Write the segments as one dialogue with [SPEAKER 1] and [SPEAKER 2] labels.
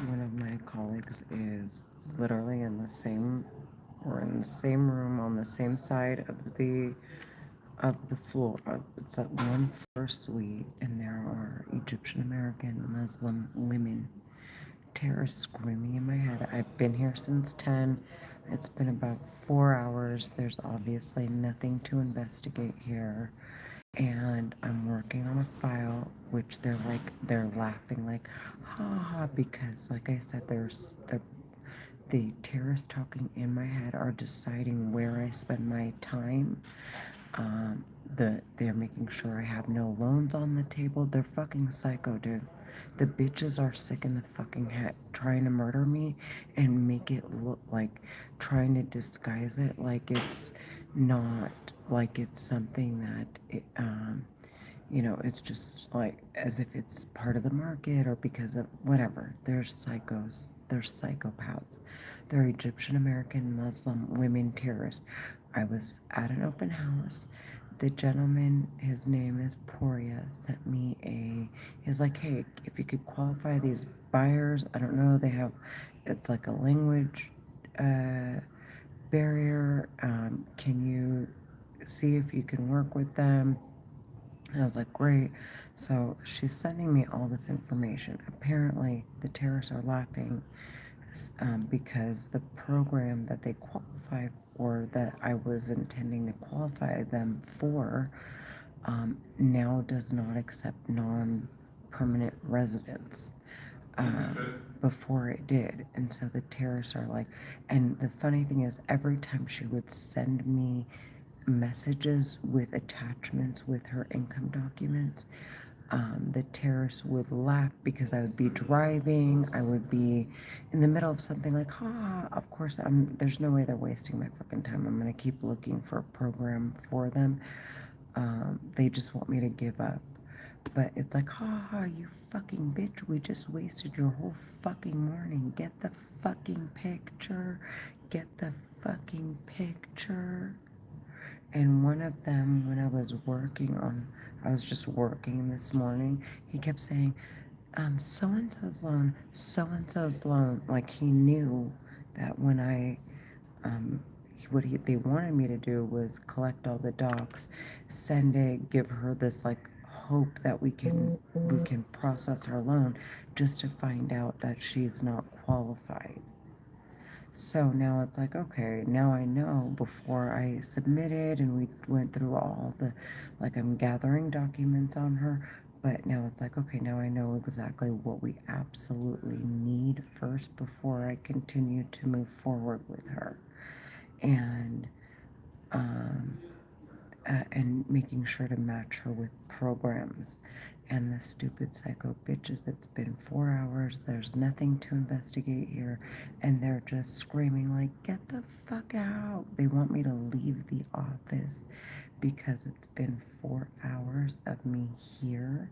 [SPEAKER 1] One of my colleagues is literally in the same, we're in the same room on the same side of the floor. It's at one floor suite, and there are Egyptian American Muslim women. Terror screaming in my head. I've been here since 10. It's been about 4 hours. There's obviously nothing to investigate here. And I'm working on a file, which they're laughing like, ha ha, because, like I said, the terrorists talking in my head are deciding where I spend my time. They're making sure I have no loans on the table. They're fucking psycho, dude. The bitches are sick in the fucking head, trying to murder me and make it look like, trying to disguise it like it's not, like it's something that it's just like as if it's part of the market or because of whatever. They're psychos. They're psychopaths. They're Egyptian American Muslim women terrorists. I was at an open house. The gentleman, his name is Poria, sent me he's like, hey, if you could qualify these buyers, I don't know, it's like a language uh, barrier. Can you see if you can work with them? And I was like, great. So she's sending me all this information. Apparently, the terrorists are laughing because the program that they qualify for, that I was intending to qualify them for, now does not accept non permanent residents. Before it did. And so the terrorists are like, and the funny thing is, every time she would send me messages with attachments with her income documents, the terrorists would laugh because I would be driving. I would be in the middle of something like, of course, there's no way they're wasting my fucking time. I'm going to keep looking for a program for them. They just want me to give up. But it's like, you fucking bitch. We just wasted your whole fucking morning. Get the fucking picture. Get the fucking picture. And one of them, when I was just working this morning, he kept saying, so and so's loan. Like he knew that when they wanted me to do was collect all the docs, send it, give her this like hope that we can process her loan, just to find out that she's not qualified. So now it's like, okay, now I know. Before I submitted and we went through all like I'm gathering documents on her, but now it's like, okay, now I know exactly what we absolutely need first before I continue to move forward with her. And, um, and making sure to match her with programs. And the stupid psycho bitches, it's been 4 hours, there's nothing to investigate here, and they're just screaming like, get the fuck out. They want me to leave the office because it's been 4 hours of me here,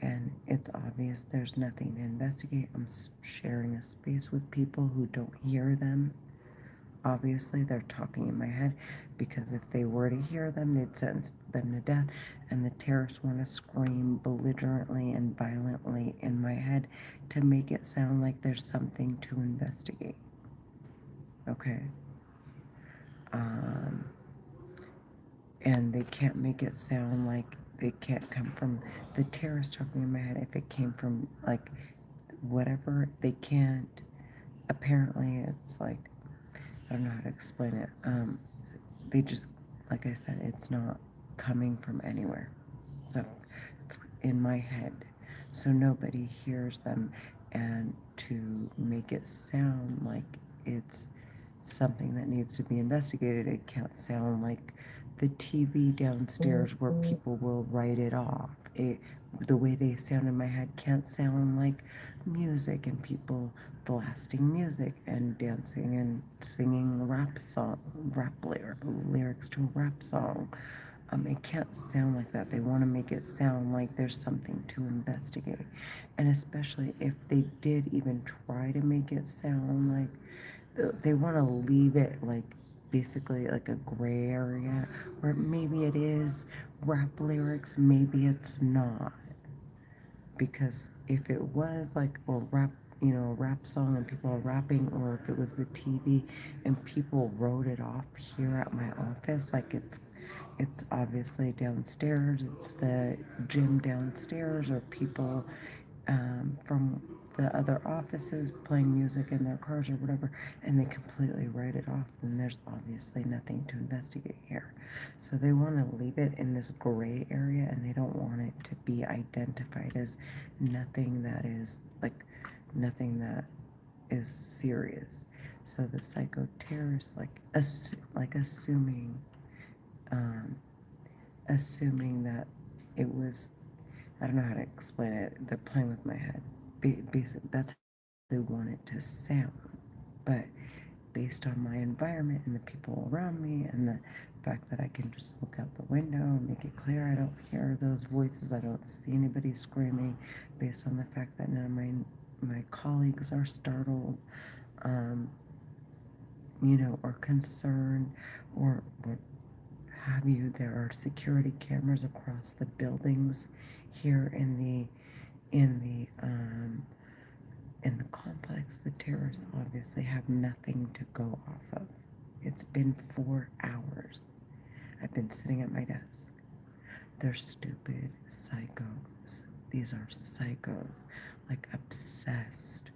[SPEAKER 1] and it's obvious there's nothing to investigate. I'm sharing a space with people who don't hear them. Obviously, they're talking in my head because if they were to hear them, they'd sentence them to death. And the terrorists want to scream belligerently and violently in my head to make it sound like there's something to investigate. Okay. Um, and they can't make it sound like they can't come from the terrorists talking in my head. If it came from like whatever, they can't. Apparently, it's like, I don't know how to explain it. They just, like I said, it's not coming from anywhere. So it's in my head. So nobody hears them. And to make it sound like it's something that needs to be investigated, it can't sound like the TV downstairs where people will write it off. The way they sound in my head can't sound like music and people blasting music and dancing and singing lyrics to a rap song. It can't sound like that. They want to make it sound like there's something to investigate. And especially if they did even try to make it sound like they want to leave it like basically like a gray area where maybe it is rap lyrics, maybe it's not. Because if it was like a rap rap song and people are rapping, or if it was the TV and people wrote it off here at my office, like it's obviously downstairs, it's the gym downstairs, or people from the other offices playing music in their cars or whatever, and they completely write it off, then there's obviously nothing to investigate here. So they want to leave it in this gray area, and they don't want it to be identified as nothing that is like nothing that is serious. So the psycho terrorist um, assuming that it was, I don't know how to explain it. They're playing with my head. Basically, that's how they want it to sound. But based on my environment and the people around me and the fact that I can just look out the window and make it clear I don't hear those voices, I don't see anybody screaming, based on the fact that none of my colleagues are startled, um, or concerned, or have you. There are security cameras across the buildings here in the complex. The terrorists obviously have nothing to go off of. It's been 4 hours. I've been sitting at my desk. They're stupid psychos. These are psychos, like obsessed.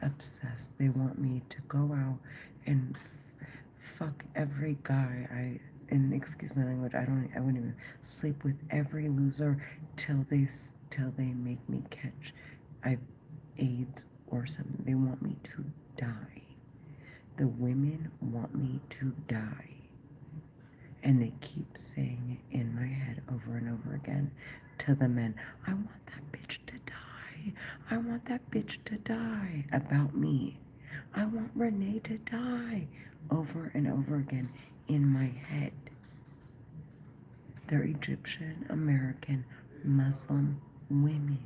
[SPEAKER 1] Obsessed. They want me to go out and fuck every guy and excuse my language, I wouldn't even sleep with every loser till they make me catch I've AIDS or something. They want me to die. The women want me to die. And they keep saying it in my head over and over again to the men. I want that bitch to die. I want that bitch to die about me. I want Renee to die over and over again in my head. They're Egyptian, American, Muslim women.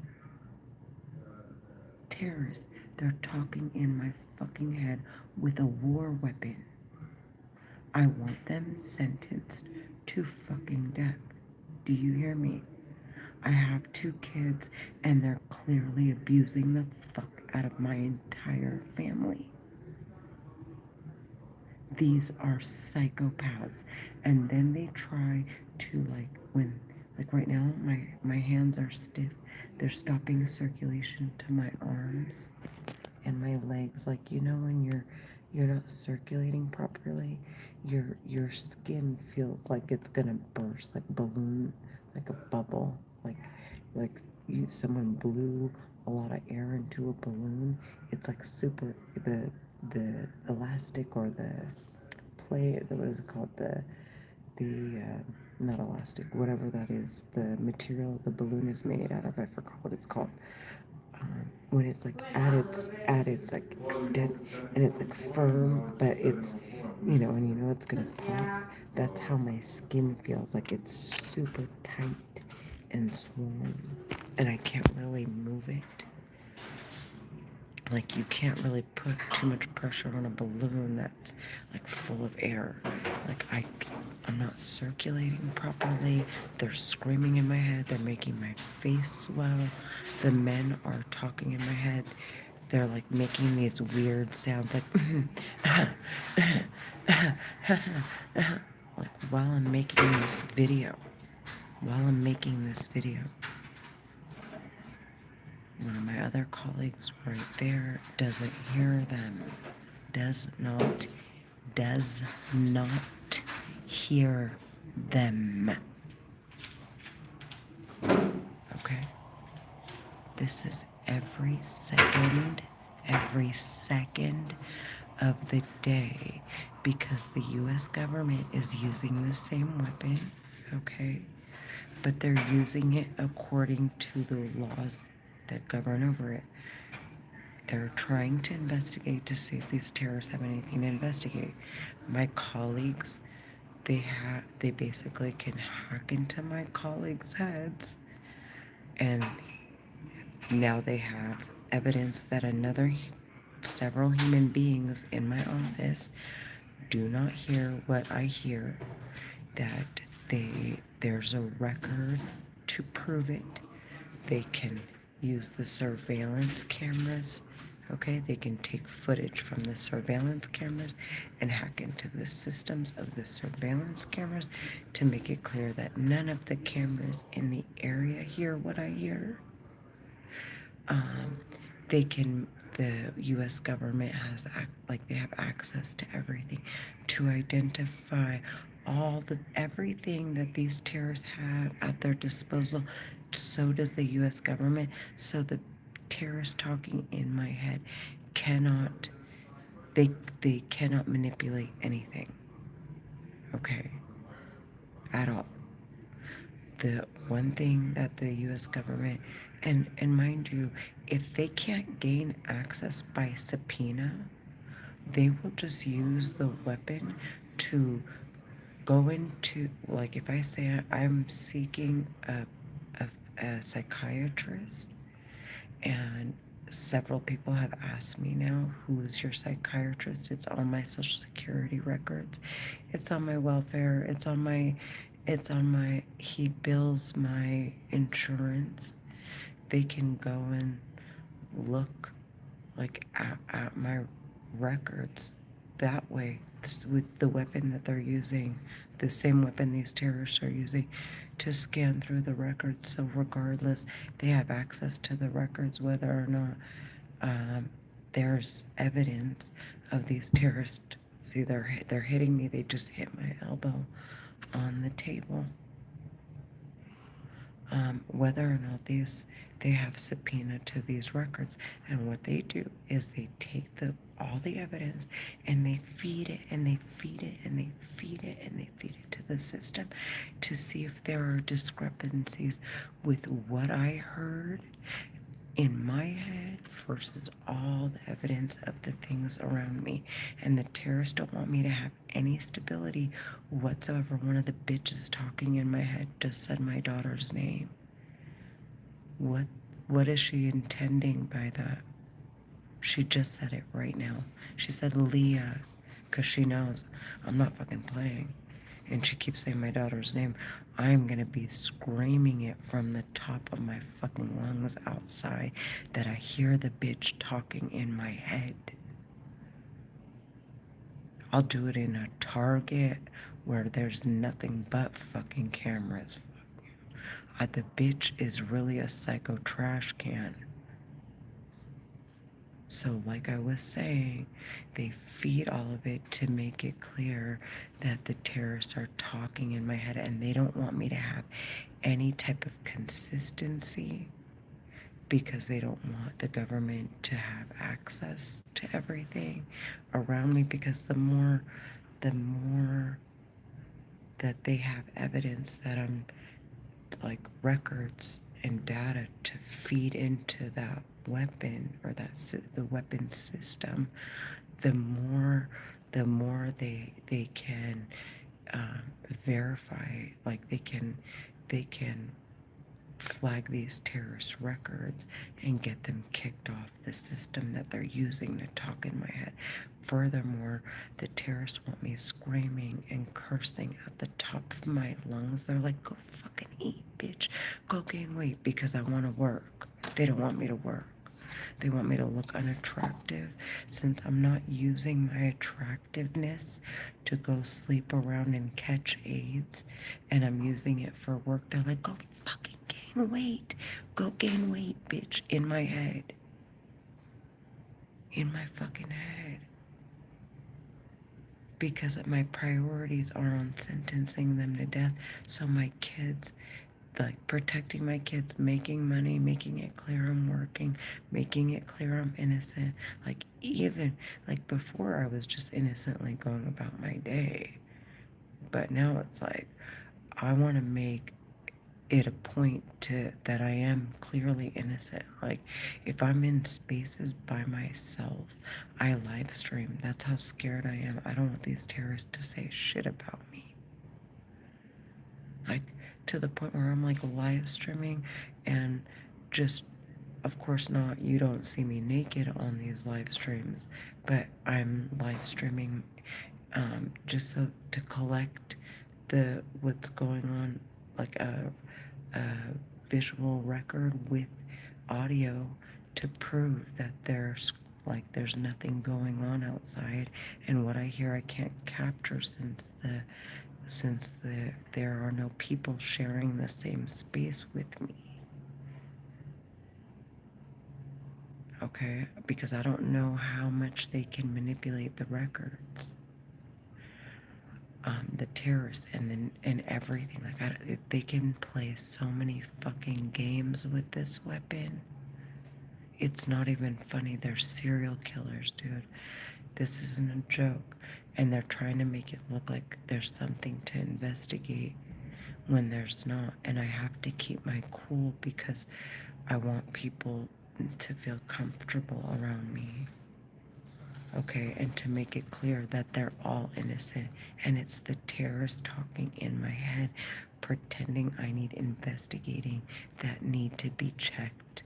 [SPEAKER 1] Terrorists. They're talking in my fucking head with a war weapon. I want them sentenced to fucking death. Do you hear me? I have 2 kids, and they're clearly abusing the fuck out of my entire family. These are psychopaths. And then they try to, like right now, my hands are stiff. They're stopping circulation to my arms and my legs. Like, when you're not circulating properly, your skin feels like it's gonna burst, like balloon, like a bubble, like someone blew a lot of air into a balloon. It's like super, the elastic, or the play, what is it called, the not elastic, whatever that is, the material the balloon is made out of, I forgot what it's called. When it's like at its like extent, and it's like firm, but it's and it's gonna pop. That's how my skin feels, like it's super tight and swollen, and I can't really move it. Like, you can't really put too much pressure on a balloon that's like full of air. Like, I'm not circulating properly. They're screaming in my head. They're making my face swell. The men are talking in my head. They're like making these weird sounds, like like while I'm making this video. One of my other colleagues right there doesn't hear them. Does not hear them. Okay? This is every second of the day, because the U.S. government is using the same weapon, okay? But they're using it according to the laws that govern over it. They're trying to investigate to see if these terrorists have anything to investigate. My colleagues, they basically can hack into my colleagues' heads, and now they have evidence that several human beings in my office do not hear what I hear, that there's a record to prove it. They can use the surveillance cameras Okay, they can take footage from the surveillance cameras and hack into the systems of the surveillance cameras to make it clear that none of the cameras in the area hear what I hear. Um, they can, the U.S. government has, like, they have access to everything to identify everything that these terrorists have at their disposal. So does the U.S. government. So the terrorist talking in my head cannot, they they cannot manipulate anything, okay, at all. The one thing that the U.S. government, and mind you, if they can't gain access by subpoena, they will just use the weapon to go into, like, if I say I'm seeking a psychiatrist, and several people have asked me now, who is your psychiatrist? It's on my social security records. It's on my welfare. He bills my insurance. They can go and look, like, at my records that way, with the weapon that they're using, the same weapon these terrorists are using to scan through the records. So regardless, they have access to the records whether or not there's evidence of these terrorists. See, they're hitting me. They just hit my elbow on the table. Whether or not they have subpoena to these records, and what they do is they take all the evidence and they feed it and they feed it and they feed it and they feed it to the system to see if there are discrepancies with what I heard in my head versus all the evidence of the things around me. And the terrorists don't want me to have any stability whatsoever. One of the bitches talking in my head just said my daughter's name. What is she intending by that? She just said it right now. She said Leah, because she knows I'm not fucking playing. And she keeps saying my daughter's name. I'm gonna be screaming it from the top of my fucking lungs outside that I hear the bitch talking in my head. I'll do it in a Target where there's nothing but fucking cameras. The bitch is really a psycho trash can. So, like I was saying, they feed all of it to make it clear that the terrorists are talking in my head, and they don't want me to have any type of consistency because they don't want the government to have access to everything around me, because the more that they have evidence that I'm, like, records and data to feed into that weapon, or the weapon system, the more they can verify, like, they can flag these terrorist records and get them kicked off the system that they're using to talk in my head. Furthermore, the terrorists want me screaming and cursing at the top of my lungs. They're like, go fucking eat, bitch. Go gain weight, because I want to work. They don't want me to work. They want me to look unattractive. Since I'm not using my attractiveness to go sleep around and catch AIDS, and I'm using it for work, they're like, go fucking gain weight. Go gain weight, bitch, in my head. In my fucking head. Because my priorities are on sentencing them to death, so my kids, like, protecting my kids, making money, making it clear I'm working, making it clear I'm innocent. Like, even, like, before I was just innocently going about my day. But now it's like, I want to make it a point that I am clearly innocent. Like, if I'm in spaces by myself, I live stream. That's how scared I am. I don't want these terrorists to say shit about me. Like, to the point where I'm, like, live streaming, and just, of course not, you don't see me naked on these live streams, but I'm live streaming just so to collect what's going on, like a visual record with audio to prove that they're like there's nothing going on outside, and what I hear I can't capture since there are no people sharing the same space with me. Okay, because I don't know how much they can manipulate the records, the terrorists, and everything. Like they can play so many fucking games with this weapon. It's not even funny. They're serial killers, dude. This isn't a joke. And they're trying to make it look like there's something to investigate when there's not. And I have to keep my cool because I want people to feel comfortable around me. Okay, and to make it clear that they're all innocent. And it's the terrorists talking in my head, pretending I need investigating, that need to be checked.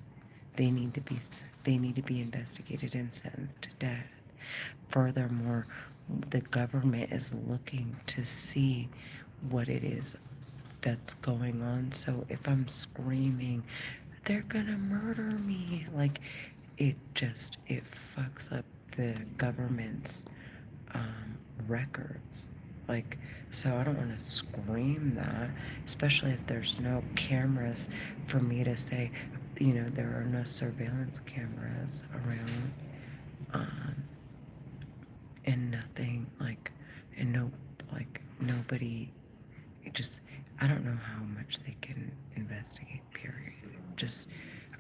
[SPEAKER 1] They need to be they need to be investigated and sentenced to death. Furthermore, the government is looking to see what it is that's going on. So if I'm screaming, they're gonna murder me, like it fucks up the government's records. Like, so I don't want to scream that, especially if there's no cameras for me to say, there are no surveillance cameras around, um, and nothing, like, and no, like, nobody, it just, I don't know how much they can investigate, period. Just,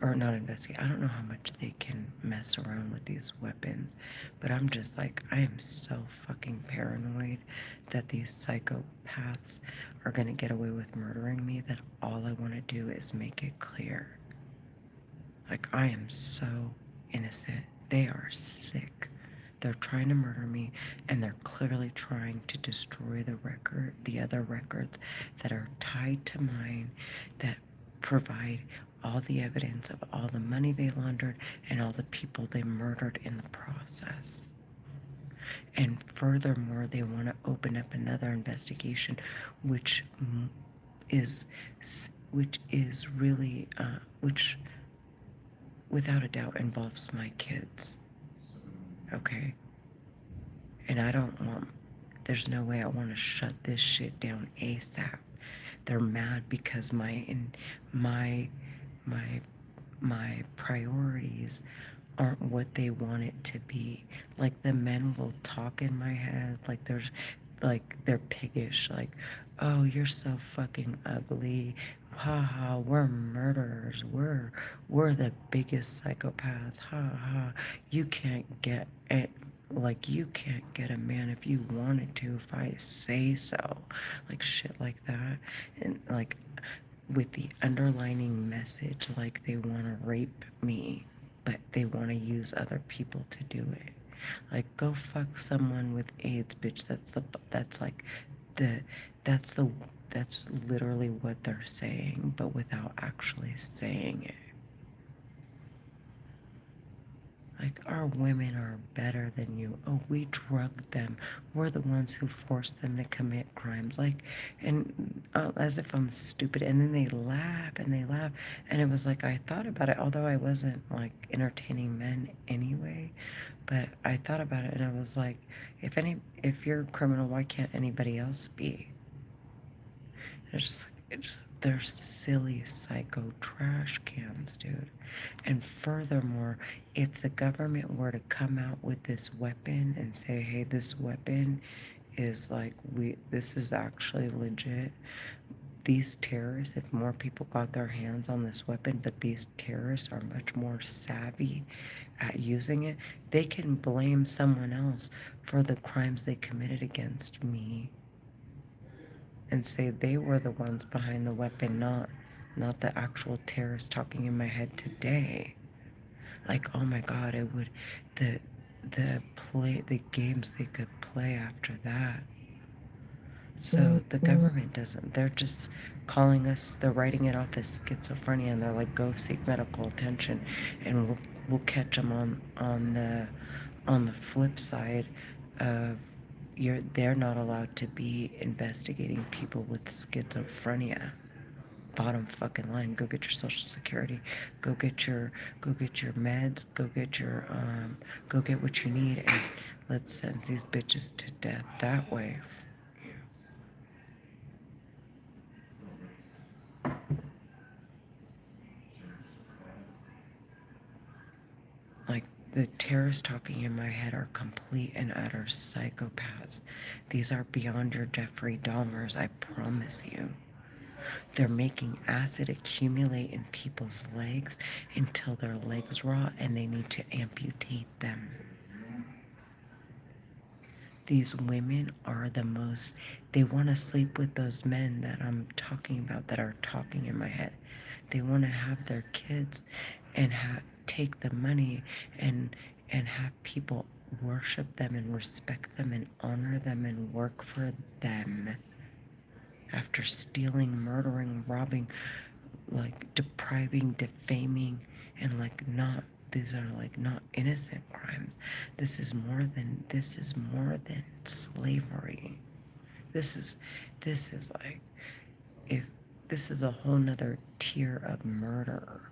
[SPEAKER 1] or not investigate, I don't know how much they can mess around with these weapons, but I'm just like, I am so fucking paranoid that these psychopaths are gonna get away with murdering me that all I want to do is make it clear. Like, I am so innocent. They are sick. They're trying to murder me, and they're clearly trying to destroy the other records that are tied to mine, that provide all the evidence of all the money they laundered and all the people they murdered in the process. And furthermore, they want to open up another investigation, which is really, which without a doubt involves my kids. Okay? And there's no way I want to shut this shit down ASAP. They're mad because my priorities aren't what they want it to be. Like, the men will talk in my head like they're piggish, like, oh, you're so fucking ugly, haha, we're murderers, we're the biggest psychopaths, haha, you can't get it, like, you can't get a man if you wanted to, if I say so, like shit like that. And like, with the underlining message, like they want to rape me, but they want to use other people to do it. Like, go fuck someone with AIDS, bitch. The that's the that's literally what they're saying, but without actually saying it. Like, our women are better than you. Oh, we drugged them. We're the ones who forced them to commit crimes. Like, and as if I'm stupid. And then they laugh and they laugh. And it was like, I thought about it, although I wasn't like entertaining men anyway. But I thought about it and I was like, if you're a criminal, why can't anybody else be? They're silly psycho trash cans, dude. And furthermore, if the government were to come out with this weapon and say, hey, this weapon is like, this is actually legit, these terrorists, if more people got their hands on this weapon, but these terrorists are much more savvy at using it, they can blame someone else for the crimes they committed against me and say they were the ones behind the weapon, not the actual terrorist talking in my head today. Like, oh my god, it would the games they could play after that. So the government doesn't. They're just calling us. They're writing it off as schizophrenia, and they're like, "Go seek medical attention," and we'll catch them on the flip side of they're not allowed to be investigating people with schizophrenia. bottom fucking line. Go get your social security. Go get your meds. Go get what you need, and let's send these bitches to death that way. Like, the terrorists talking in my head are complete and utter psychopaths. These are beyond your Jeffrey Dahmers, I promise you. They're making acid accumulate in people's legs until their legs rot and they need to amputate them. These women are the most, they want to sleep with those men that I'm talking about that are talking in my head. They want to have their kids and take the money and have people worship them and respect them and honor them and work for them after stealing, murdering, robbing, like depriving, defaming, and like not, these are like not innocent crimes. This is more than slavery. This is like, if this is a whole nother tier of murder.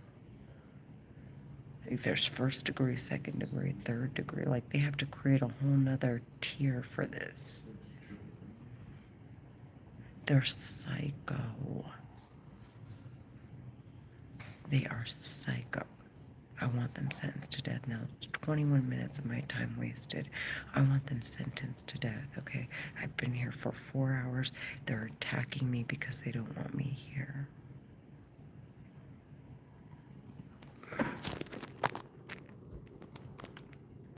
[SPEAKER 1] Like, there's first degree, second degree, third degree. Like, they have to create a whole nother tier for this. They're psycho. They are psycho. I want them sentenced to death now. It's 21 minutes of my time wasted. I want them sentenced to death, okay? I've been here for 4 hours. They're attacking me because they don't want me here.